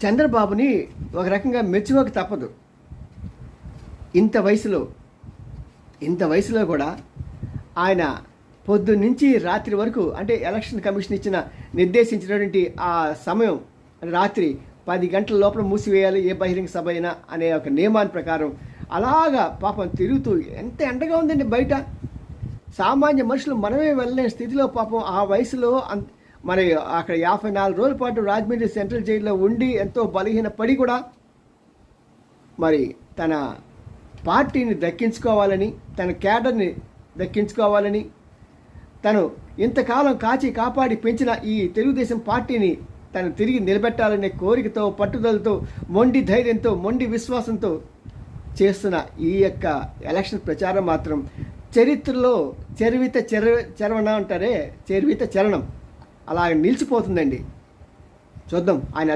చంద్రబాబుని ఒక రకంగా మెచ్చుకోక తప్పదు. ఇంత వయసులో ఇంత వయసులో కూడా ఆయన పొద్దున్నుంచి రాత్రి వరకు, అంటే ఎలక్షన్ కమిషన్ నిర్దేశించినటువంటి ఆ సమయం రాత్రి 10 గంటల లోపల మూసివేయాలి ఏ బహిరంగ సభ అయినా అనే ఒక నియమాన్ని ప్రకారం అలాగా పాపం తిరుగుతూ, ఎంత ఎండగా ఉందండి బయట. సామాన్య మనుషులు మనమే వెళ్ళలేని స్థితిలో పాపం ఆ వయసులో మరి అక్కడ 54 రోజుల పాటు రాజమండ్రి సెంట్రల్ జైల్లో ఉండి ఎంతో బలహీన పడి కూడా మరి తన పార్టీని దక్కించుకోవాలని, తన క్యాడర్ని దక్కించుకోవాలని, తను ఇంతకాలం కాపాడి పెంచిన ఈ తెలుగుదేశం పార్టీని తను తిరిగి నిలబెట్టాలనే కోరికతో, పట్టుదలతో, మొండి ధైర్యంతో, మొండి విశ్వాసంతో చేస్తున్న ఈ యొక్క ఎలక్షన్ ప్రచారం మాత్రం చరిత్రలో చరవణ అంటారే, చరివిత చరణం అలా నిలిచిపోతుందండి. చూద్దాం ఆయన